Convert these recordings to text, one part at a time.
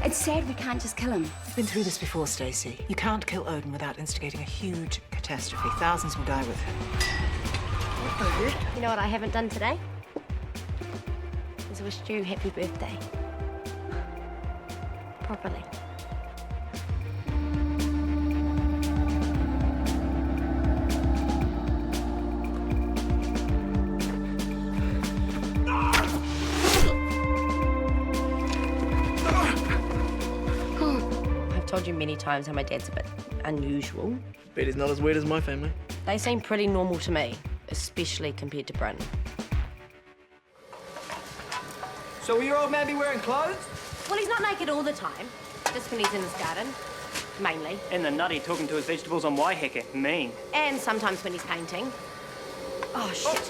It's sad we can't just kill him. We've been through this before, Stacey. You can't kill Odin without instigating a huge catastrophe. Thousands will die with him. You know what I haven't done today? Is wish you happy birthday. Properly. I've told you many times how my dad's a bit unusual. Bet he's not as weird as my family. They seem pretty normal to me, especially compared to Bryn. So will your old man be wearing clothes? Well, he's not naked all the time, just when he's in his garden, mainly. And the nutty talking to his vegetables on Waiheke. Mean. And sometimes when he's painting. Oh, shit.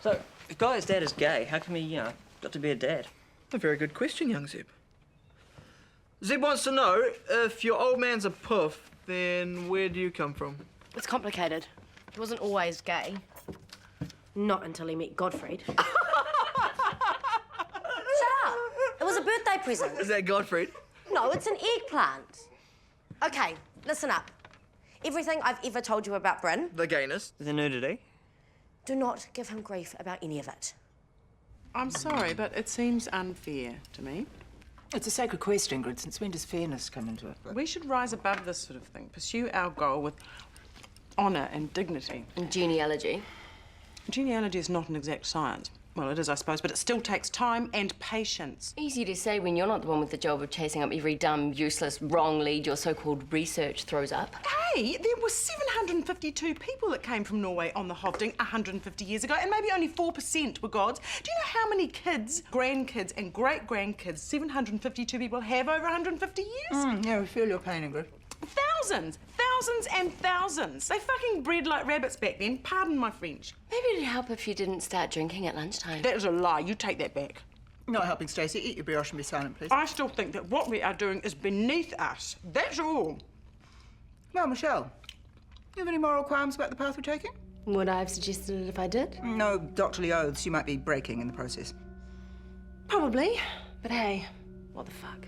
So, if Guy's dad is gay, how come he, got to be a dad? A very good question, young Zeb. Zeb wants to know, if your old man's a puff, then where do you come from? It's complicated. He wasn't always gay. Not until he met Godfrey. Shut up! It was a birthday present. Is that Godfrey? No, it's an eggplant. Okay, listen up. Everything I've ever told you about Bryn, The gayness. The nudity? do not give him grief about any of it. I'm sorry, but it seems unfair to me. It's a sacred quest, Ingrid. Since when does fairness come into it? We should rise above this sort of thing, pursue our goal with honour and dignity. And genealogy. Genealogy is not an exact science. Well, it is, I suppose, but it still takes time and patience. Easy to say when you're not the one with the job of chasing up every dumb, useless, wrong lead your so-called research throws up. Hey, there were 752 people that came from Norway on the Hovding 150 years ago, and maybe only 4% were gods. Do you know how many kids, grandkids, and great-grandkids 752 people have over 150 years? Yeah, we feel your pain, Ingrid. Thousands! Thousands and thousands. They fucking bred like rabbits back then. Pardon my French. Maybe it'd help if you didn't start drinking at lunchtime. That is a lie. You take that back. Not helping, Stacey. Eat your brioche and be silent, please. I still think that what we are doing is beneath us. That's all. Well, Michelle, you have any moral qualms about the path we're taking? Would I have suggested it if I did? No doctorly oaths you might be breaking in the process. Probably. But hey, what the fuck?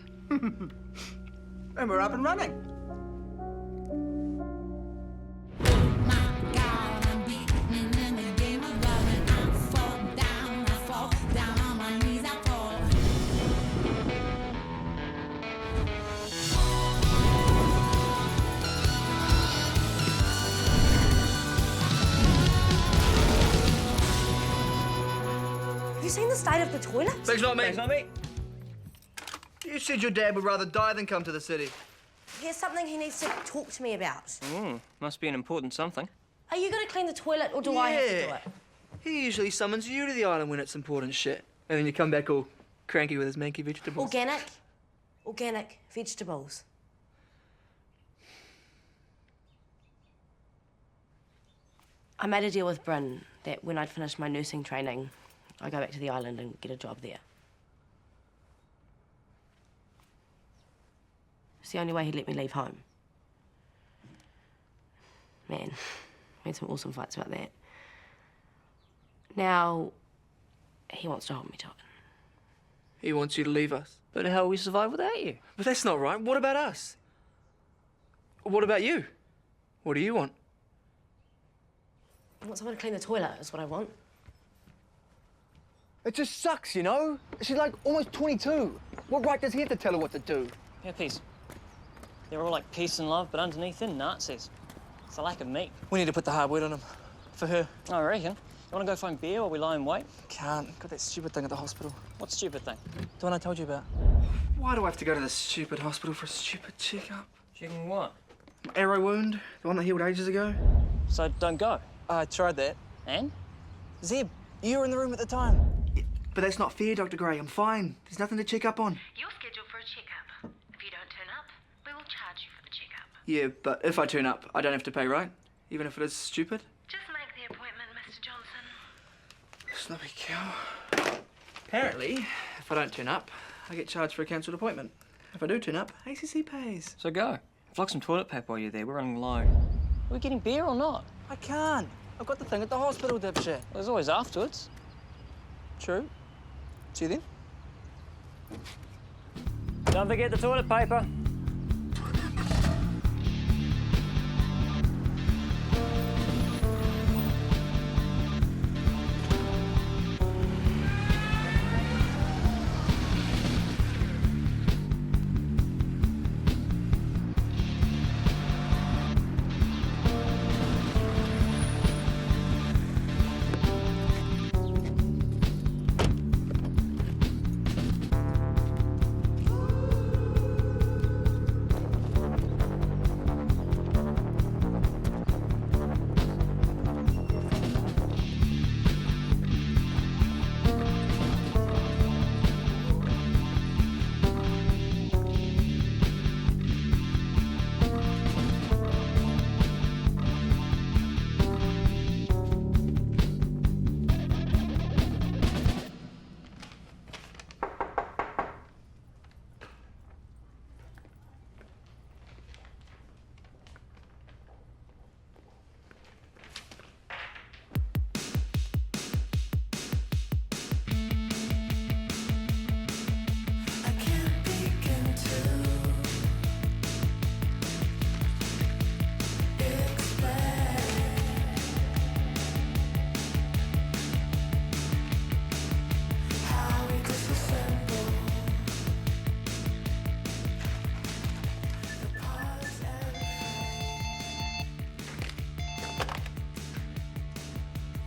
And we're up and running. Have you seen the state of the toilet? Thanks, not me. Thanks, not me. You said your dad would rather die than come to the city. Here's something he needs to talk to me about. Must be an important something. Are you going to clean the toilet or do I have to do it? He usually summons you to the island when it's important shit. And then you come back all cranky with his manky vegetables. Organic vegetables. I made a deal with Bryn that when I'd finished my nursing training, I'd go back to the island and get a job there. It's the only way he'd let me leave home. Man, we had some awesome fights about that. Now, he wants to hold me to it. He wants you to leave us. But how will we survive without you? But that's not right. What about us? What about you? What do you want? I want someone to clean the toilet, is what I want. It just sucks, you know? She's like almost 22. What right does he have to tell her what to do? Yeah, peace. They're all like peace and love, but underneath they're Nazis. It's a lack of meat. We need to put the hard word on him. For her. I reckon. You want to go find beer while we lie in wait? Can't. Got that stupid thing at the hospital. What stupid thing? The one I told you about. Why do I have to go to this stupid hospital for a stupid checkup? Checking what? My arrow wound, the one that healed ages ago. So don't go. I tried that. And? Zeb, you were in the room at the time. Yeah, but that's not fair, Dr. Gray. I'm fine. There's nothing to check up on. You're scheduled for a checkup. If you don't turn up, we will charge you for the checkup. Yeah, but if I turn up, I don't have to pay, right? Even if it is stupid? Just make the appointment, Mr. Johnson. Sloppy cow. Apparently, if I don't turn up, I get charged for a cancelled appointment. If I do turn up, ACC pays. So go. Flock some toilet paper while you're there. We're running low. Are we getting beer or not? I can't. I've got the thing at the hospital, dipshit. Well, there's always afterwards. True. See you then. Don't forget the toilet paper.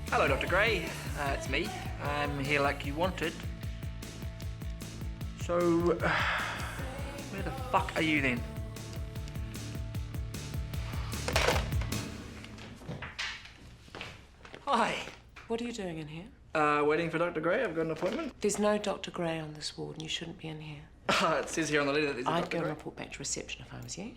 Hello, Dr. Gray. It's me. I'm here like you wanted. So, where the fuck are you then? Hi. What are you doing in here? Waiting for Dr. Gray. I've got an appointment. There's no Dr. Gray on this ward, and you shouldn't be in here. It says here on the letter that there's a I'd Dr. go Gray. and report back to reception if I was you.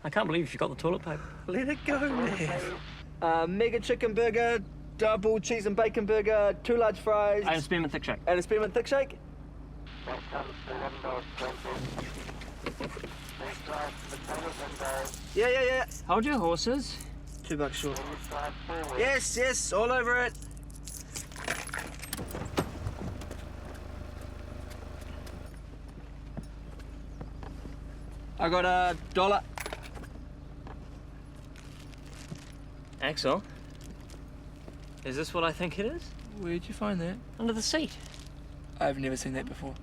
I can't believe you forgot the toilet paper. Let it go, Nev. Mega chicken burger, double cheese and bacon burger, 2 large fries. And a spearmint thick shake. And a spearmint thick shake. Yeah. Hold your horses. $2 short. Yes, all over it. I got $1. Axel, is this what I think it is? Where'd you find that? Under the seat. I've never seen that before.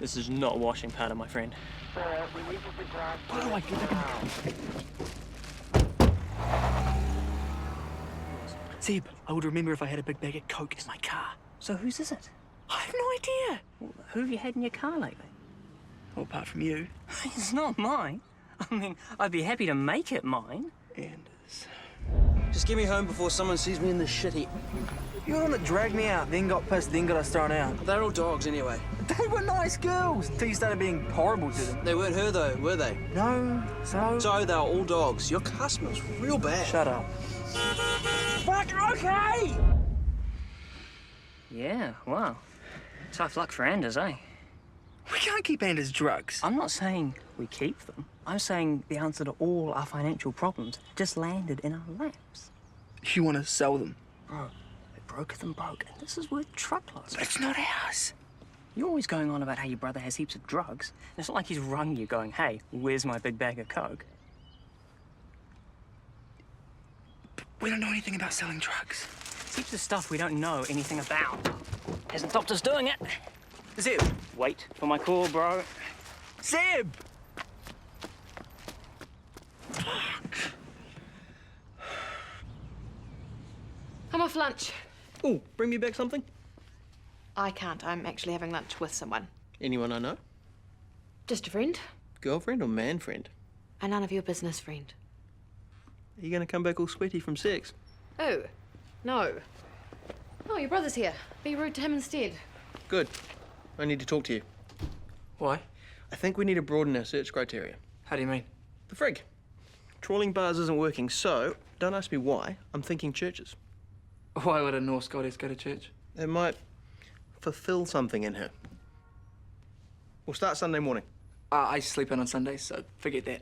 This is not washing powder, my friend. What do I do? Seb, I would remember if I had a big bag of Coke in my car. So whose is it? I have no idea. Who have you had in your car lately? Well, apart from you. It's not mine. I mean, I'd be happy to make it mine. Anders. Just get me home before someone sees me in this shit heap. You're the one that dragged me out, then got pissed, then got us thrown out. They're all dogs anyway. They were nice girls until you started being horrible to them. They weren't her though, were they? No, so? So they were all dogs. Your car smells real bad. Shut up. Fuck, okay! Yeah, wow. Tough luck for Anders, eh? We can't keep Anders drugs. I'm not saying we keep them. I'm saying the answer to all our financial problems just landed in our laps. You want to sell them? Bro, they broke them broke, and this is worth truckloads. But it's not ours. You're always going on about how your brother has heaps of drugs. It's not like he's rung you going, hey, where's my big bag of Coke? But we don't know anything about selling drugs. Heaps of stuff we don't know anything about. Hasn't stopped us doing it. Zeb! Wait for my call, bro. Zeb! I'm off lunch. Oh, bring me back something? I can't. I'm actually having lunch with someone. Anyone I know? Just a friend. Girlfriend or man friend? A none of your business friend. Are you gonna come back all sweaty from sex? Oh, no. Oh, your brother's here. Be rude to him instead. Good. I need to talk to you. Why? I think we need to broaden our search criteria. How do you mean? The frig. Trawling bars isn't working, so don't ask me why. I'm thinking churches. Why would a Norse goddess go to church? It might fulfill something in her. We'll start Sunday morning. I sleep in on Sundays, so forget that.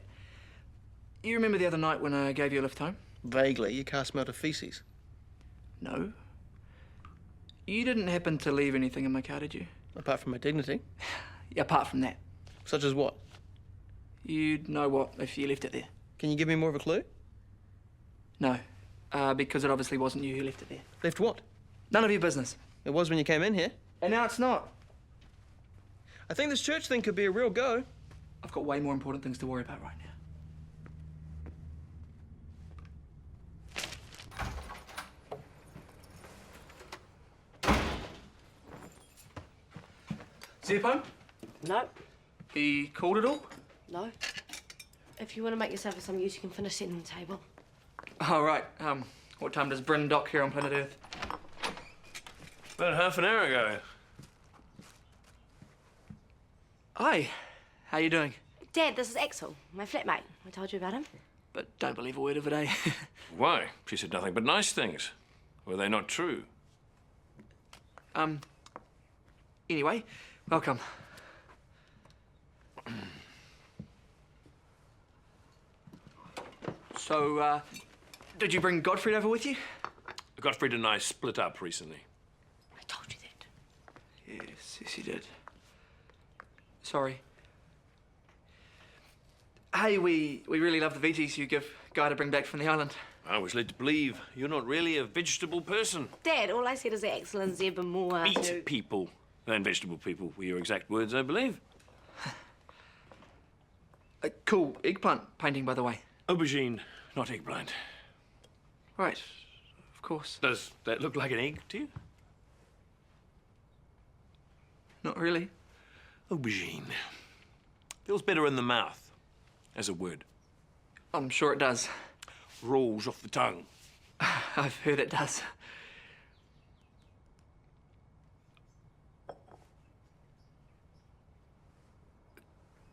You remember the other night when I gave you a lift home? Vaguely, your car smelled of feces. No. You didn't happen to leave anything in my car, did you? Apart from my dignity. Yeah, apart from that. Such as what? You'd know what if you left it there. Can you give me more of a clue? No, because it obviously wasn't you who left it there. Left what? None of your business. It was when you came in here. And now it's not. I think this church thing could be a real go. I've got way more important things to worry about right now. Zip home? No, He called it all? no. If you want to make yourself of some use, you can finish setting the table. Oh, right. What time does Bryn dock here on planet Earth? About half an hour ago. Hi. How you doing? Dad, this is Axel, my flatmate. I told you about him. But don't believe a word of it, eh? Why? She said nothing but nice things. Were they not true? Anyway, welcome. So, did you bring Godfrey over with you? Gottfried and I split up recently. I told you that. Yes, you did. Sorry. Hey, we really love the veggies you give Guy to bring back from the island. I was led to believe you're not really a vegetable person. Dad, all I said is that Axel and Zeb are more... Meat people than vegetable people were your exact words, I believe. Cool eggplant painting, by the way. Aubergine, not eggplant. Right, of course. Does that look like an egg to you? Not really. Aubergine. Feels better in the mouth as a word. I'm sure it does. Rolls off the tongue. I've heard it does.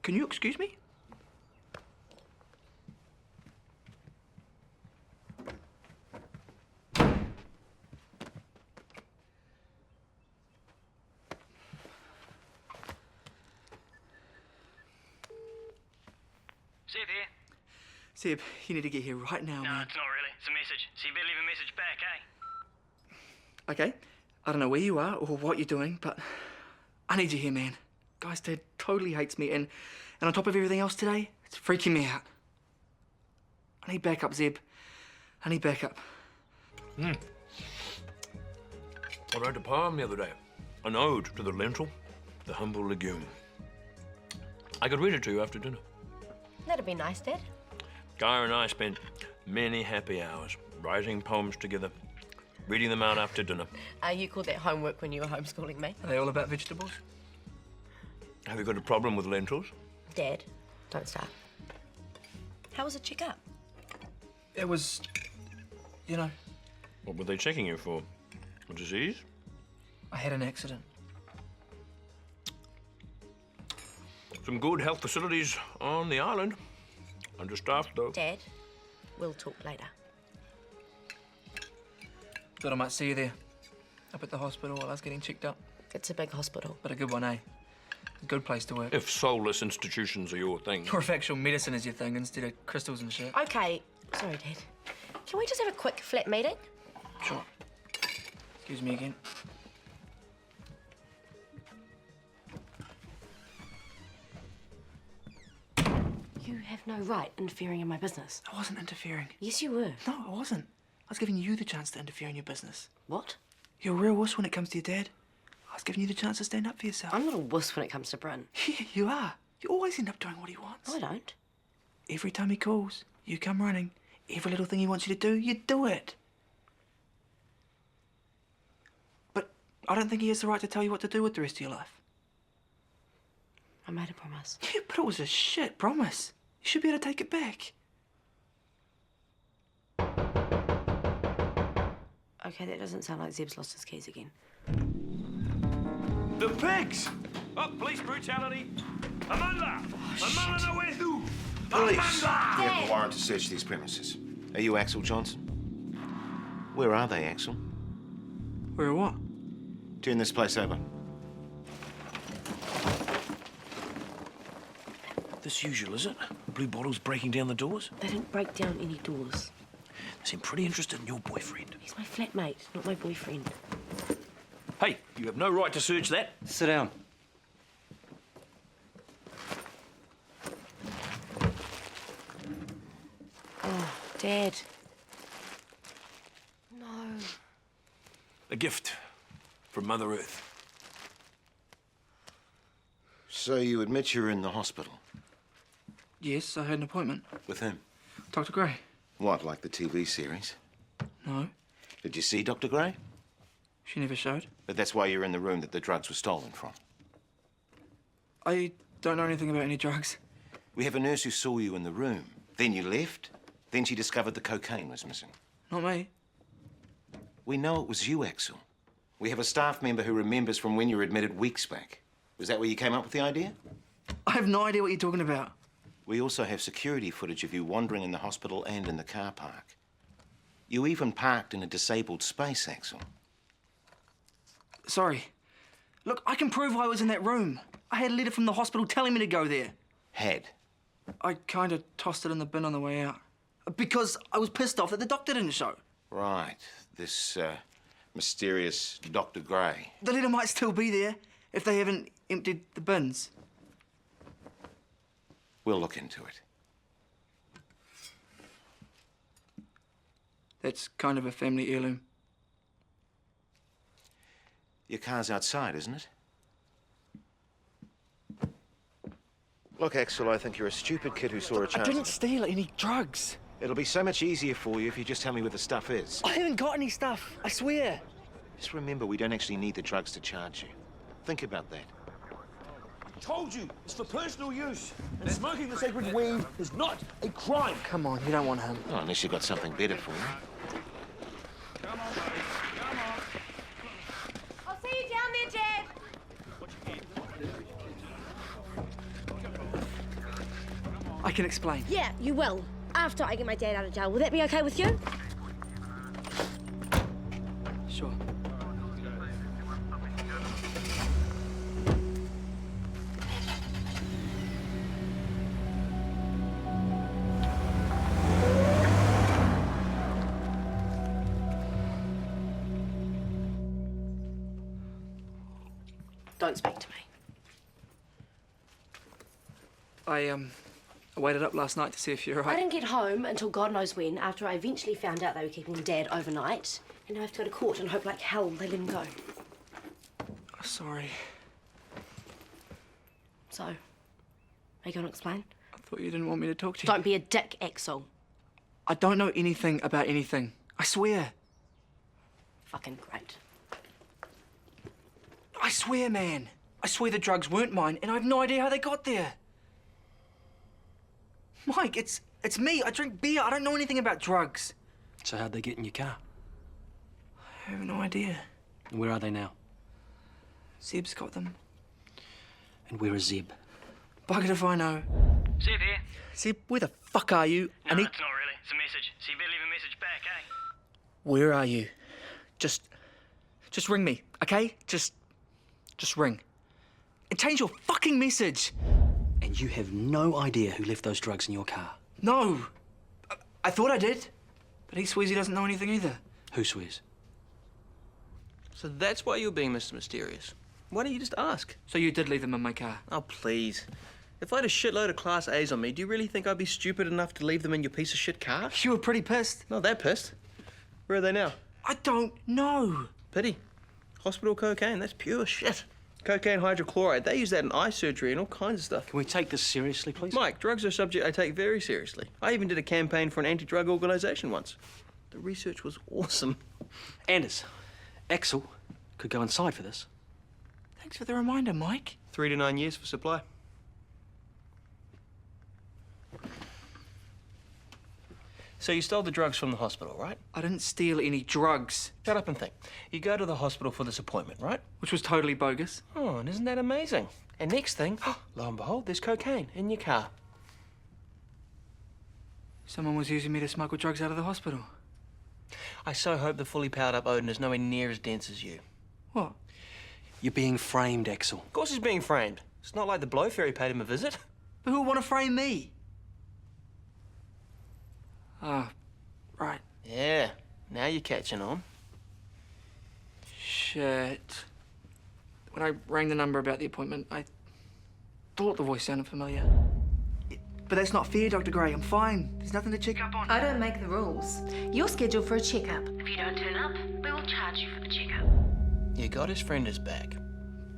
Can you excuse me? Seb here. Seb, you need to get here right now, No, man. it's not really. It's a message. So you better leave a message back, eh? Okay. I don't know where you are or what you're doing, but I need you here, man. Guy's dad totally hates me, and on top of everything else today, it's freaking me out. I need backup, Zeb. I need backup. I wrote a poem the other day. An ode to the lentil, the humble legume. I could read it to you after dinner. That'd be nice, Dad. Guy and I spent many happy hours writing poems together, reading them out after dinner. You called that homework when you were homeschooling me. Are they all about vegetables? Have you got a problem with lentils? Dad, don't start. How was the checkup? It was, you know, What were they checking you for? A disease? I had an accident. Some good health facilities on the island. Understaffed, though. Dad, we'll talk later. Thought I might see you there. Up at the hospital while I was getting checked up. It's a big hospital. But a good one, eh? A good place to work. If soulless institutions are your thing. Or if actual medicine is your thing instead of crystals and shit. Okay, sorry, Dad. Can we just have a quick flat meeting? Sure. Excuse me again. You have no right interfering in my business. I wasn't interfering. Yes, you were. No, I wasn't. I was giving you the chance to interfere in your business. What? You're a real wuss when it comes to your dad. I was giving you the chance to stand up for yourself. I'm not a wuss when it comes to Bryn. Yeah, you are. You always end up doing what he wants. No, I don't. Every time he calls, you come running. Every little thing he wants you to do, you do it. But I don't think he has the right to tell you what to do with the rest of your life. I made a promise. Yeah, but it was a shit promise. You should be able to take it back. Okay, that doesn't sound like Zeb's lost his keys again. The pigs! Oh, police brutality! Amanda! Amanda, where to? Police! Amanda! We have a warrant to search these premises. Are you Axel Johnson? Where are they, Axel? Where what? Turn this place over. This usual, is it? Blue bottles breaking down the doors? They didn't break down any doors. They seem pretty interested in your boyfriend. He's my flatmate, not my boyfriend. Hey, you have no right to search that. Sit down. Oh, Dad. No. A gift from Mother Earth. So you admit you're in the hospital? Yes, I had an appointment. With whom? Dr. Gray. What, like the TV series? No, Did you see Dr. Gray? she never showed. But that's why you're in the room that the drugs were stolen from. I don't know anything about any drugs. We have a nurse who saw you in the room. Then you left. Then she discovered the cocaine was missing. Not me. We know it was you, Axel. We have a staff member who remembers from when you were admitted weeks back. Was that where you came up with the idea? I have no idea what you're talking about. We also have security footage of you wandering in the hospital and in the car park. You even parked in a disabled space, Axel. Sorry. Look, I can prove I was in that room. I had a letter from the hospital telling me to go there. Had? I kind of tossed it in the bin on the way out. Because I was pissed off that the doctor didn't show. Right. This, mysterious Dr. Gray. The letter might still be there if they haven't emptied the bins. We'll look into it. That's kind of a family heirloom. Your car's outside, isn't it? Look, Axel, I think you're a stupid kid who saw a chance. I didn't steal any drugs. It'll be so much easier for you if you just tell me where the stuff is. I haven't got any stuff, I swear. Just remember, we don't actually need the drugs to charge you. Think about that. Told you, it's for personal use. And smoking the sacred weed is not a crime. Come on, you don't want him. Oh, unless you've got something better for you. Come on, baby. Come on. I'll see you down there, Dad. I can explain. Yeah, you will. After I get my dad out of jail. Will that be okay with you? Sure. Don't speak to me. I waited up last night to see if you're all I right. didn't get home until God knows when, after I eventually found out they were keeping Dad overnight. And now I have to go to court and hope like hell they let him go. Oh, sorry. So, are you going to explain? I thought you didn't want me to talk to you. Don't be a dick, Axel. I don't know anything about anything. I swear. Fucking great. I swear, man. I swear the drugs weren't mine, and I have no idea how they got there. Mike, it's me. I drink beer. I don't know anything about drugs. So how'd they get in your car? I have no idea. And where are they now? Zeb's got them. And where is Zeb? Buggered if I know. Zeb here. Zeb, where the fuck are you? No, it's not really. It's a message. So you better leave a message back, eh? Where are you? Just ring me, okay? Just ring. And change your fucking message. And you have no idea who left those drugs in your car? No. I thought I did. But he swears he doesn't know anything either. Who swears? So that's why you're being Mr. Mysterious. Why don't you just ask? So you did leave them in my car? Oh, please. If I had a shitload of Class A's on me, do you really think I'd be stupid enough to leave them in your piece of shit car? You were pretty pissed. Not that pissed. Where are they now? I don't know. Pity. Hospital cocaine, that's pure shit. Cocaine hydrochloride, they use that in eye surgery and all kinds of stuff. Can we take this seriously, please? Mike, drugs are a subject I take very seriously. I even did a campaign for an anti-drug organisation once. The research was awesome. Anders, Axel could go inside for this. Thanks for the reminder, Mike. 3 to 9 years for supply. So you stole the drugs from the hospital, right? I didn't steal any drugs. Shut up and think. You go to the hospital for this appointment, right? Which was totally bogus. Oh, and isn't that amazing? And next thing, lo and behold, there's cocaine in your car. Someone was using me to smuggle drugs out of the hospital. I so hope the fully powered up Odin is nowhere near as dense as you. What? You're being framed, Axel. Of course he's being framed. It's not like the blow fairy paid him a visit. But who would want to frame me? Ah, right. Yeah, now you're catching on. Shit. When I rang the number about the appointment, I thought the voice sounded familiar. But that's not fair, Dr. Gray. I'm fine. There's nothing to check up on. I don't make the rules. You're scheduled for a checkup. If you don't turn up, we will charge you for the checkup. Your goddess friend is back.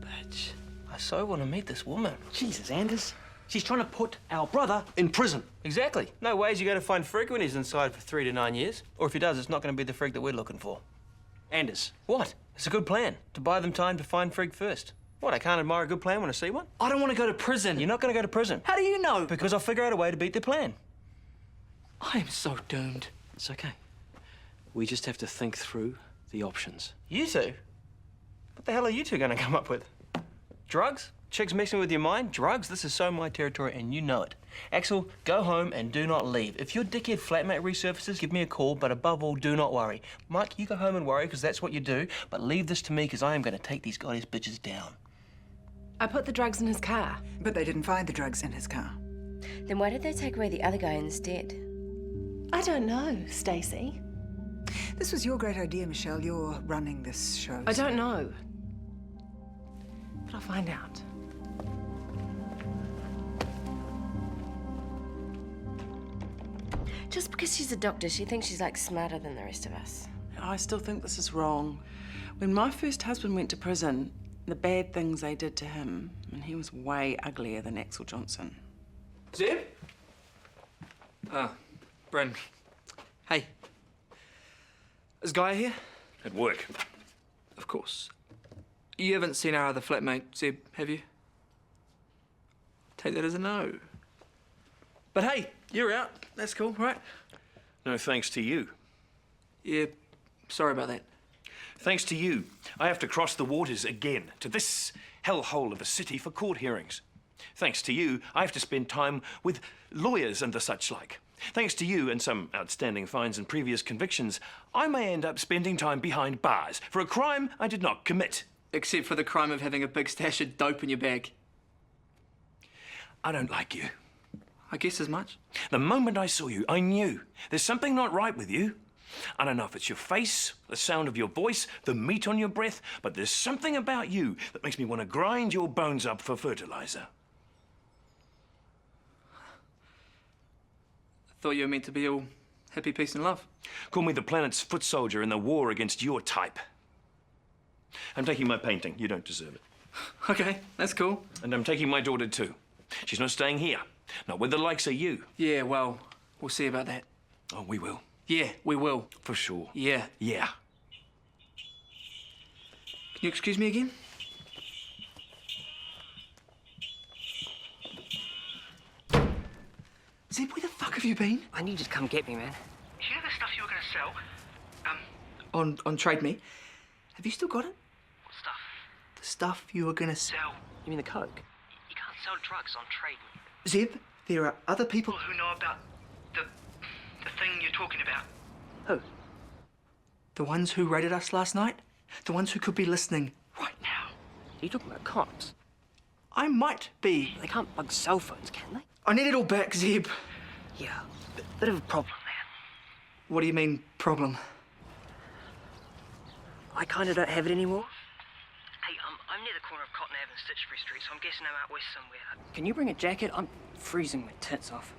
Bitch. I so want to meet this woman. Jesus, Anders. She's trying to put our brother in prison. Exactly. No ways you're going to find Frigg when he's inside for 3 to 9 years. Or if he does, it's not going to be the Frigg that we're looking for. Anders. What? It's a good plan. To buy them time to find Frigg first. What, I can't admire a good plan when I see one? I don't want to go to prison. You're not going to go to prison. How do you know? Because I'll figure out a way to beat the plan. I am so doomed. It's okay. We just have to think through the options. You two? What the hell are you two going to come up with? Drugs? Chicks messing with your mind? Drugs? This is so my territory and you know it. Axel, go home and do not leave. If your dickhead flatmate resurfaces, give me a call, but above all, do not worry. Mike, you go home and worry because that's what you do, but leave this to me because I am going to take these goddess bitches down. I put the drugs in his car. But they didn't find the drugs in his car. Then why did they take away the other guy instead? I don't know, Stacey. This was your great idea, Michelle. You're running this show. I don't know. But I'll find out. Just because she's a doctor, she thinks she's like smarter than the rest of us. I still think this is wrong. When my first husband went to prison, the bad things they did to him, and he was way uglier than Axel Johnson. Zeb? Bryn. Hey. Is Gaia here? At work. Of course. You haven't seen our other flatmate, Zeb, have you? Take that as a no. But hey, you're out. That's cool, right? No thanks to you. Yeah, sorry about that. Thanks to you, I have to cross the waters again to this hellhole of a city for court hearings. Thanks to you, I have to spend time with lawyers and the such like. Thanks to you and some outstanding fines and previous convictions, I may end up spending time behind bars for a crime I did not commit. Except for the crime of having a big stash of dope in your bag. I don't like you. I guess as much. The moment I saw you, I knew there's something not right with you. I don't know if it's your face, the sound of your voice, the meat on your breath, but there's something about you that makes me want to grind your bones up for fertilizer. I thought you were meant to be all happy, peace and love. Call me the planet's foot soldier in the war against your type. I'm taking my painting. You don't deserve it. Okay, that's cool. And I'm taking my daughter too. She's not staying here. Not with the likes of you. Yeah, well, we'll see about that. Oh, we will. Yeah, we will. For sure. Yeah. Yeah. Can you excuse me again? Zeb, where the fuck have you been? I need you to come get me, man. You know the stuff you were going to sell? On Trade Me. Have you still got it? What stuff? The stuff you were going to sell. You mean the coke? You can't sell drugs on Trade Me. Zeb, there are other people Who know about the thing you're talking about? Who? The ones who raided us last night? The ones who could be listening right now. Are you talking about cops? I might be. They can't bug cell phones, can they? I need it all back, Zeb. Yeah, bit of a problem, man. What do you mean, problem? I kind of don't have it anymore. Hey, I'm near the corner of Cotton Ave and Stitchbury Street, so I'm guessing I'm out west somewhere. Can you bring a jacket? I'm freezing my tits off.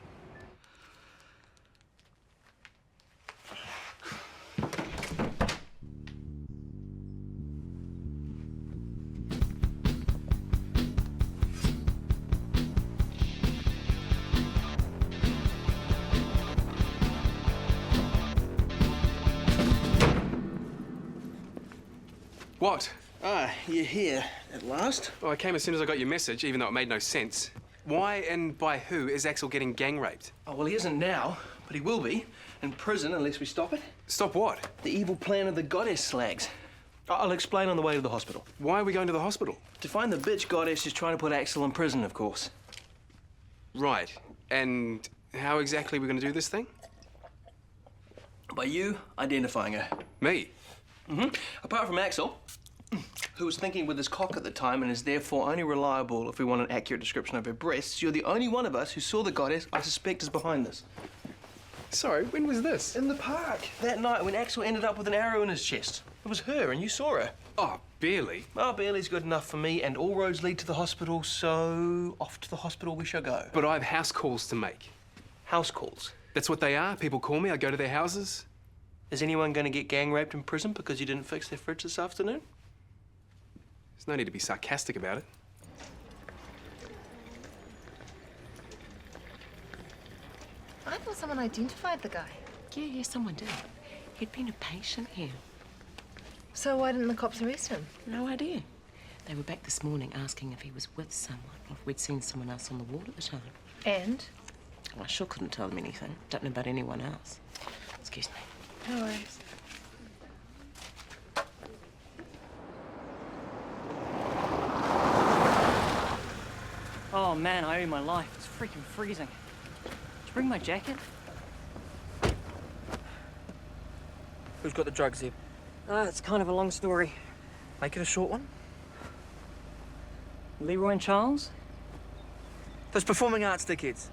What? Ah, you're here at last. Well, I came as soon as I got your message, even though it made no sense. Why and by who is Axel getting gang raped? Oh, well, he isn't now, but he will be. In prison unless we stop it. Stop what? The evil plan of the goddess slags. I'll explain on the way to the hospital. Why are we going to the hospital? To find the bitch goddess who's trying to put Axel in prison, of course. Right. And how exactly are we going to do this thing? By you identifying her. Me? Mm-hmm. Apart from Axel, who was thinking with his cock at the time and is therefore only reliable if we want an accurate description of her breasts, you're the only one of us who saw the goddess I suspect is behind this. Sorry, when was this? In the park. That night when Axel ended up with an arrow in his chest. It was her, and you saw her. Oh, barely. Well, barely's good enough for me, and all roads lead to the hospital, so off to the hospital we shall go. But I have house calls to make. House calls? That's what they are. People call me, I go to their houses. Is anyone going to get gang raped in prison because you didn't fix their fridge this afternoon? There's no need to be sarcastic about it. I thought someone identified the guy. Yeah, someone did. He'd been a patient here. So why didn't the cops arrest him? No idea. They were back this morning asking if he was with someone or if we'd seen someone else on the ward at the time. And? Well, I sure couldn't tell them anything. Don't know about anyone else. Excuse me. No worries. Oh man, I owe you my life. It's freaking freezing. Did you bring my jacket? Who's got the drugs, Zeb? It's kind of a long story. Make it a short one. Leroy and Charles? Those performing arts dickheads.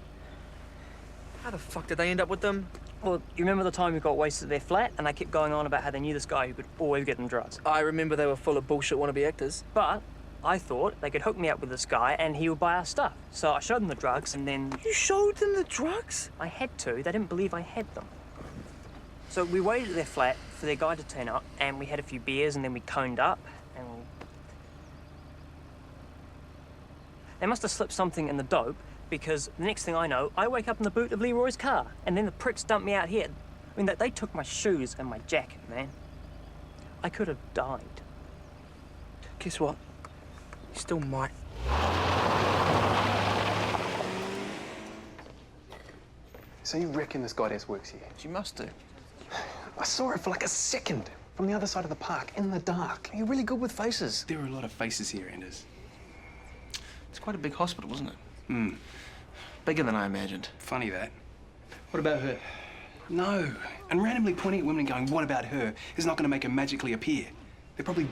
How the fuck did they end up with them? Well, you remember the time we got wasted at their flat and they kept going on about how they knew this guy who could always get them drugs? I remember they were full of bullshit wannabe actors. But I thought they could hook me up with this guy and he would buy our stuff. So I showed them the drugs and then... You showed them the drugs? I had to. They didn't believe I had them. So we waited at their flat for their guy to turn up and we had a few beers and then we coned up and... They must have slipped something in the dope because the next thing I know, I wake up in the boot of Leroy's car and then the pricks dumped me out here. I mean, they took my shoes and my jacket, man. I could have died. Guess what? You still might. So you reckon this goddess works here? She must do. I saw her for like a second from the other side of the park, in the dark. You're really good with faces. There are a lot of faces here, Anders. It's quite a big hospital, isn't it? Hmm. Bigger than I imagined. Funny that. What about her? No. And randomly pointing at women and going, what about her, is not going to make her magically appear. There are probably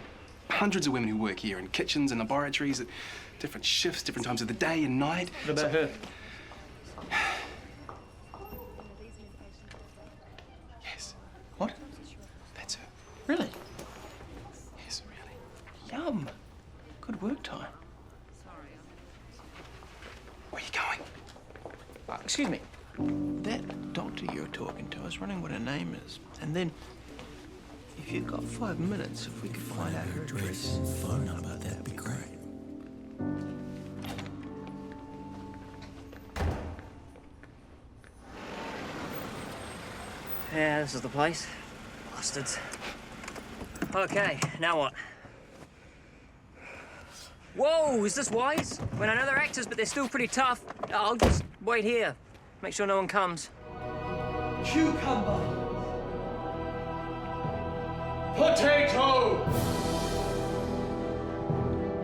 hundreds of women who work here in kitchens and laboratories at different shifts, different times of the day and night. What about her? Yes. What? That's her. Really? Yes, really. Yum. Good work time. Where are you going? Excuse me. That doctor you're talking to, I was wondering what her name is. And then, if you've got 5 minutes, if we could find out her address and phone number, that'd be great. Yeah, this is the place. Bastards. Okay, now what? Whoa, is this wise? When I know they're actors, but they're still pretty tough. I'll just wait here. Make sure no one comes. Cucumber. Potato.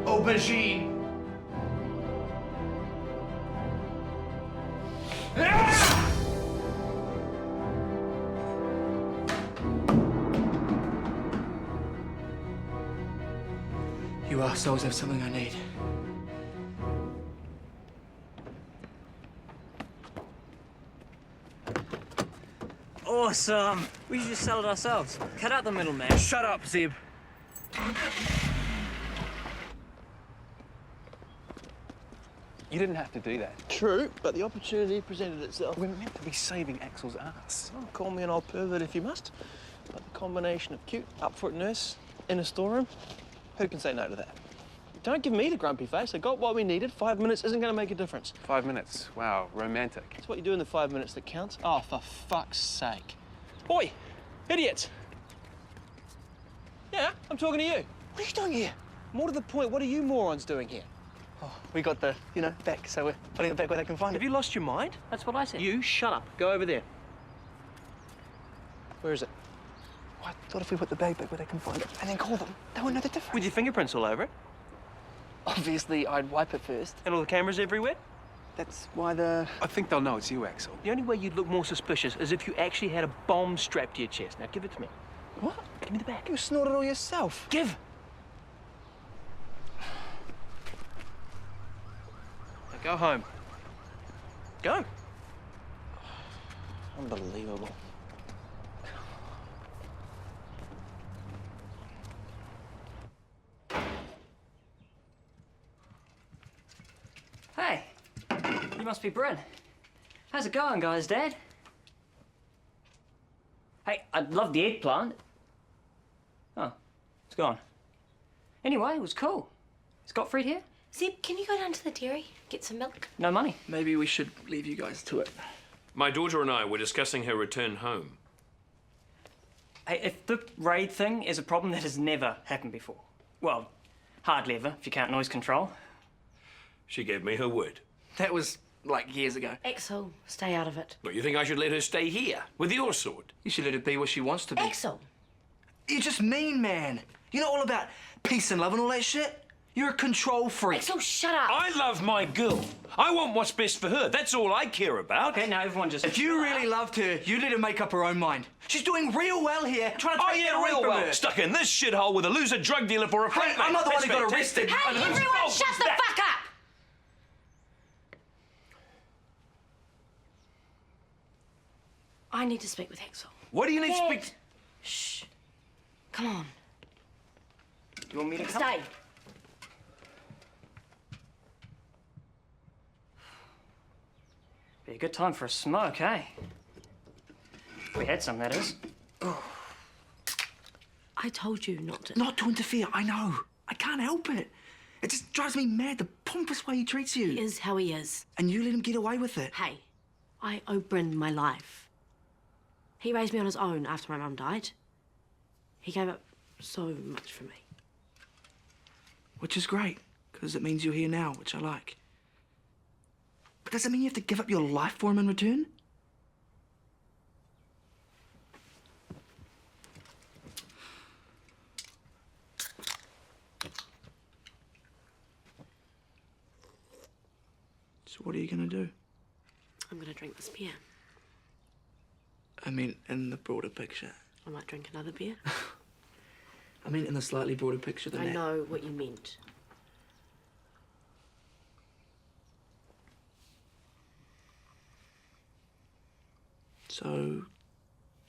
Aubergine. You assholes have something I need. Awesome. We should just sell it ourselves. Cut out the middleman. Shut up, Zeb. You didn't have to do that. True, but the opportunity presented itself. We're meant to be saving Axel's ass. Oh, call me an old pervert if you must. But the combination of cute, up-for-it nurse in a storeroom, who can say no to that? Don't give me the grumpy face. I got what we needed. 5 minutes isn't going to make a difference. 5 minutes. Wow, romantic. It's what you do in the 5 minutes that counts. Oh, for fuck's sake. Oi, idiots. Yeah, I'm talking to you. What are you doing here? More to the point, what are you morons doing here? Oh, we got the, back, so we're putting it back where they can find Have it. you lost your mind? That's what I said. You shut up. Go over there. Where is it? Oh, I thought if we put the bag back where they can find it and then call them, they won't know the difference. With your fingerprints all over it? Obviously, I'd wipe it first. And all the cameras everywhere? That's why the... I think they'll know it's you, Axel. The only way you'd look more suspicious is if you actually had a bomb strapped to your chest. Now, give it to me. What? Give me the bag. You snorted it all yourself. Give! Go home. Go. Unbelievable. Hey, you must be Bryn. How's it going, guys, Dad? Hey, I love the eggplant. Oh, it's gone. Anyway, it was cool. Is Gottfried here? Zeb, can you go down to the dairy, get some milk? No money. Maybe we should leave you guys to it. My daughter and I were discussing her return home. Hey, if the raid thing is a problem that has never happened before. Well, hardly ever, if you count noise control. She gave me her word. That was, like, years ago. Axel, stay out of it. But you think I should let her stay here with your sword? You should let her be what she wants to be. Axel! You're just mean, man. You're not all about peace and love and all that shit. You're a control freak. Axel, shut up! I love my girl. I want what's best for her. That's all I care about. Okay, now everyone just... If you really loved her, you'd let her make up her own mind. She's doing real well here, trying to take that away from her. Stuck in this shithole with a loser drug dealer for a Hey, flatmate. I'm not the one That's who got fantastic. arrested. Hey, everyone, shut the fuck up! I need to speak with Axel. What do you need to speak to? Shh. Come on. You want me to come? Stay. Be a good time for a smoke, eh? If we had some, that is. I told you not to. Not to interfere, I know. I can't help it. It just drives me mad, the pompous way he treats you. He is how he is. And you let him get away with it. Hey, I owe Bryn my life. He raised me on his own after my mum died. He gave up so much for me. Which is great, because it means you're here now, which I like. But does it mean you have to give up your life for him in return? So what are you gonna do? I'm gonna drink this beer. I mean, in the broader picture. I might drink another beer. I mean, in the slightly broader picture than I that. know what you meant. So,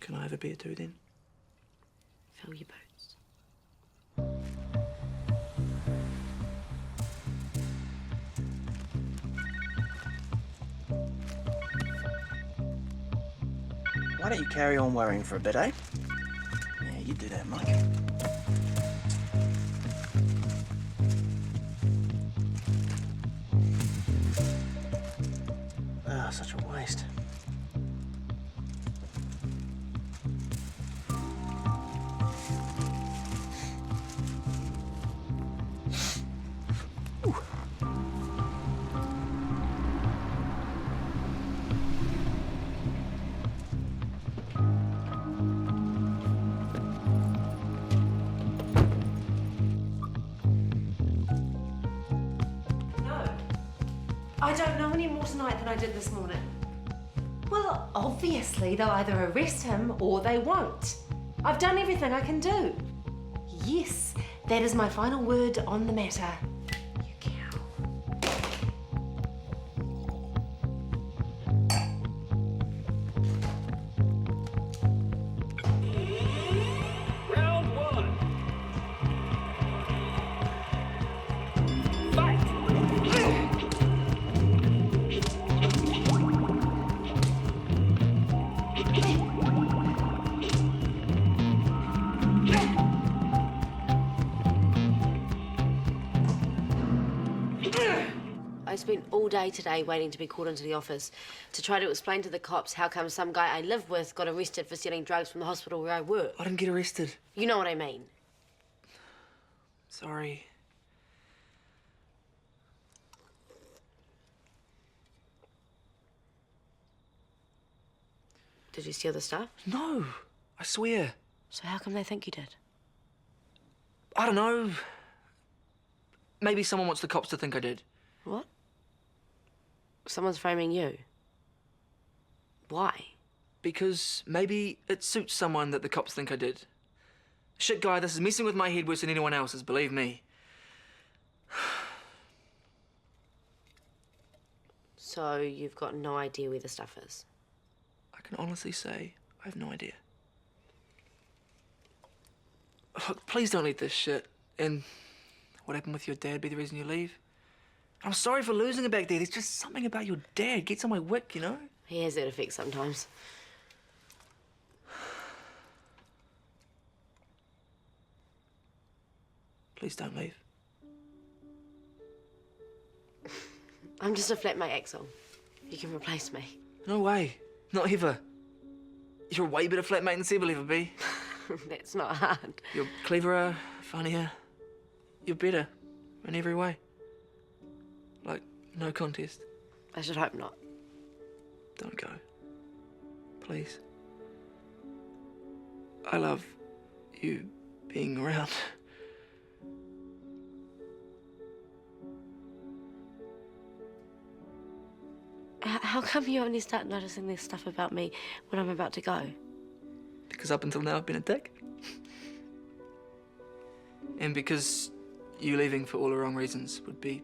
can I have a beer too then? Fill your boots. Why don't you carry on worrying for a bit, eh? Yeah, you do that, Mike. Ah, such a waste. I don't know any more tonight than I did this morning. Well, obviously they'll either arrest him or they won't. I've done everything I can do. Yes, that is my final word on the matter. You cow. Round one. Fight! I spent all day today waiting to be called into the office to try to explain to the cops how come some guy I live with got arrested for stealing drugs from the hospital where I work. I didn't get arrested. You know what I mean. Sorry. Did you steal the stuff? No, I swear. So how come they think you did? I don't know. Maybe someone wants the cops to think I did. What? Someone's framing you. Why? Because maybe it suits someone that the cops think I did. Shit, guy, this is messing with my head worse than anyone else's, believe me. So you've got no idea where the stuff is? I can honestly say I have no idea. Look, please don't leave this shit. And what happened with your dad be the reason you leave? I'm sorry for losing it back there. There's just something about your dad gets on my wick, you know? He has that effect sometimes. Please don't leave. I'm just a flatmate, Axel. You can replace me. No way. Not ever. You're a way better flatmate than Seb will ever be. That's not hard. You're cleverer, funnier. You're better in every way. Like, no contest. I should hope not. Don't go. Please. I love you being around. How come you only start noticing this stuff about me when I'm about to go? Because up until now I've been a dick. And because you leaving for all the wrong reasons would be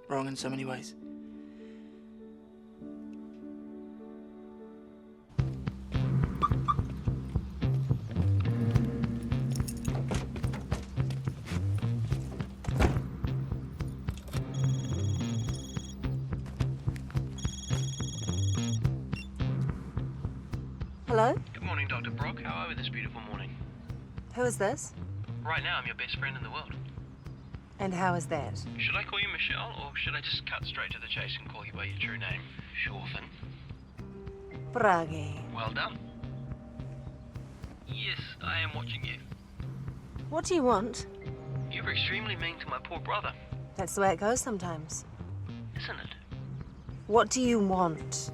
wrong in so many ways. Hello? Good morning, Dr. Brock. How are we this beautiful morning? Who is this? Right now, I'm your best friend in the world. And how is that? Should I call you Michelle, or should I just cut straight to the chase and call you by your true name? Sure thing. Bragi. Well done. Yes, I am watching you. What do you want? You were extremely mean to my poor brother, That's the way it goes sometimes. isn't it? What do you want?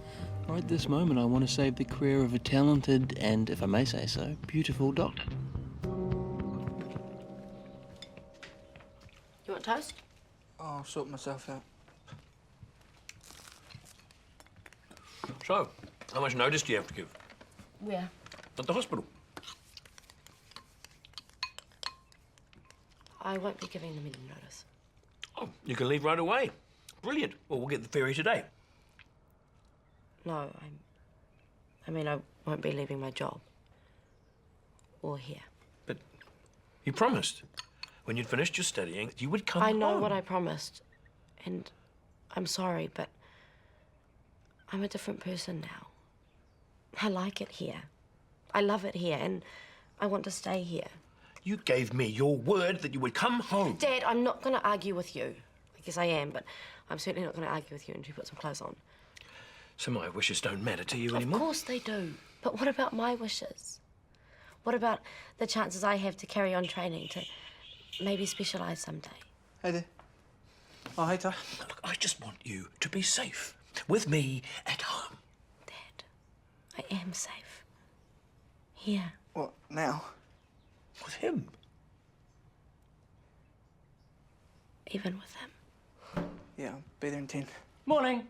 Right this moment, I want to save the career of a talented and, if I may say so, beautiful doctor. You want toast? I'll sort myself out. So, how much notice do you have to give? Where? At the hospital. I won't be giving them any notice. Oh, you can leave right away. Brilliant. Well, we'll get the ferry today. No, I mean, I won't be leaving my job. Or here. But you promised. When you'd finished your studying, you would come I know home. what I promised. And I'm sorry, but I'm a different person now. I like it here. I love it here, and I want to stay here. You gave me your word that you would come home. Dad, I'm not going to argue with you. I guess I am, but I'm certainly not going to argue with you until you put some clothes on. So my wishes don't matter to you Of anymore? course they do. But what about my wishes? What about the chances I have to carry on training, to maybe specialise someday? Hey there. Oh, hey, Ty. Look, I just want you to be safe. With me at home. I am safe. Here. What, now? With him. Even with him. Yeah, I'll be there in 10. Morning.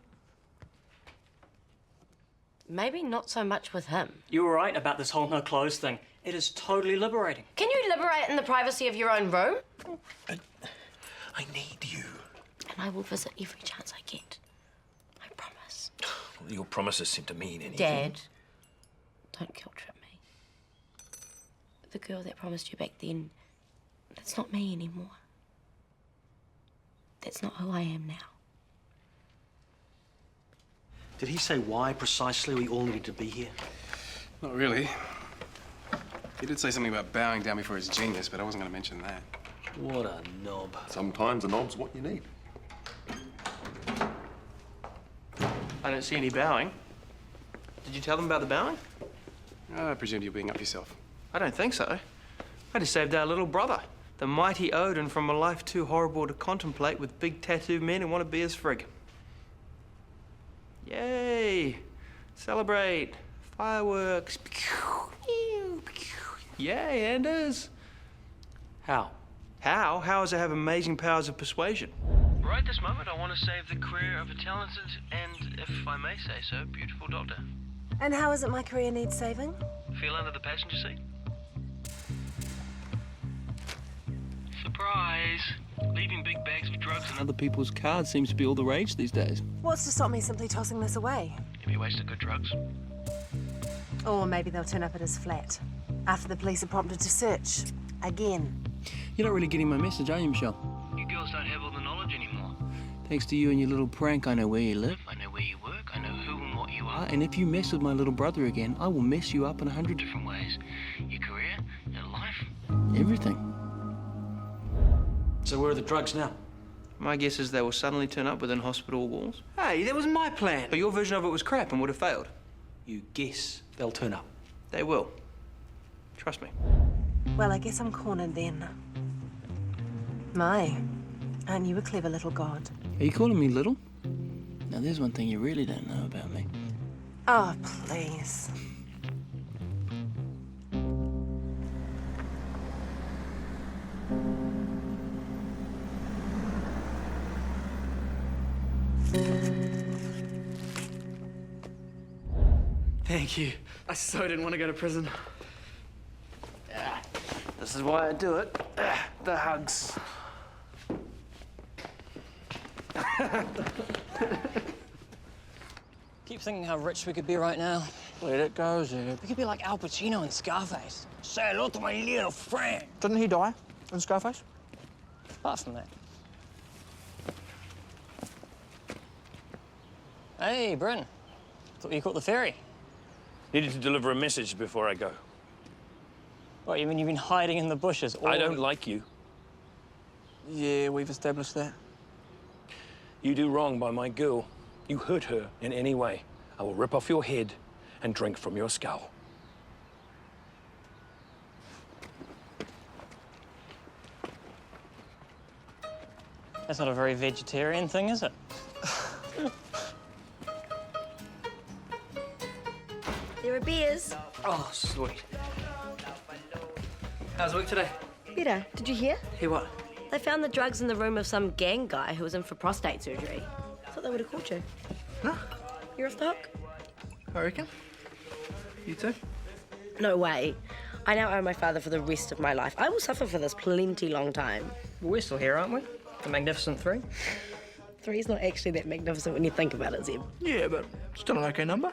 Maybe not so much with him. You were right about this whole no clothes thing. It is totally liberating. Can you liberate in the privacy of your own room? I need you. And I will visit every chance I get. I promise. Well, your promises seem to mean anything. Dad, don't guilt trip me. The girl that promised you back then, that's not me anymore. That's not who I am now. Did he say why precisely we all needed to be here? Not really. He did say something about bowing down before his genius, but I wasn't going to mention that. What a knob. Sometimes a knob's what you need. I don't see any bowing. Did you tell them about the bowing? I presumed you were being up yourself. I don't think so. I just saved our little brother, the mighty Odin, from a life too horrible to contemplate with big tattooed men who want to be his frig. Yay! Celebrate! Fireworks! Yay, Anders! How? How? How does it have amazing powers of persuasion? Right this moment, I want to save the career of a talented and, if I may say so, beautiful doctor. And how is it my career needs saving? Feel under the passenger seat. Surprise! boys. Leaving big bags of drugs and Other people's cards seems to be all the rage these days. What's to stop me simply tossing this away? Have you wasted good drugs? Or maybe they'll turn up at his flat after the police are prompted to search again. You're not really getting my message, are you, Michelle? You girls don't have all the knowledge anymore. Thanks to you and your little prank, I know where you live. I know where you work, I know who and what you are. And if you mess with my little brother again, I will mess you up in 100 Different ways. Your career, your life. everything. So where are the drugs now? My guess is they will suddenly turn up within hospital walls. Hey, that was my plan. But your version of it was crap and would have failed. You guess they'll turn up. They will. Trust me. Well, I guess I'm cornered then. My, aren't you a clever little god? Are you calling me little? Now, there's one thing you really don't know about me. Oh, please. Thank you. I so didn't want to go to prison. This is why I do it. The hugs. Keep thinking how rich we could be right now. Let it go, Zeb. We could be like Al Pacino in Scarface. Say hello to my little friend. Didn't he die in Scarface? Apart from that. Hey, Bryn. Thought you caught the ferry. Needed to deliver a message before I go. What, you mean you've been hiding in the bushes all I don't like you. Yeah, we've established that. You do wrong by my girl. You hurt her in any way, I will rip off your head and drink from your skull. That's not a very vegetarian thing, is it? There are beers. Oh, sweet. How's work today? Better. Did you hear? Hear what? They found the drugs in the room of some gang guy who was in for prostate surgery. Thought they would have caught you. Huh? You're off the hook? I reckon. You too? No way. I now owe my father for the rest of my life. I will suffer for this plenty long time. Well, we're still here, aren't we? The Magnificent Three. Three's not actually that magnificent when you think about it, Zeb. Yeah, but still an okay number.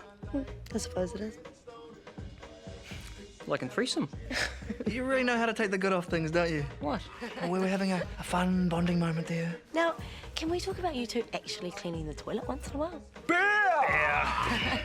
I suppose it is. Like in threesome. You really know how to take the good off things, don't you? What? Well, we were having a fun bonding moment there. Now, can we talk about you two actually cleaning the toilet once in a while? Beer!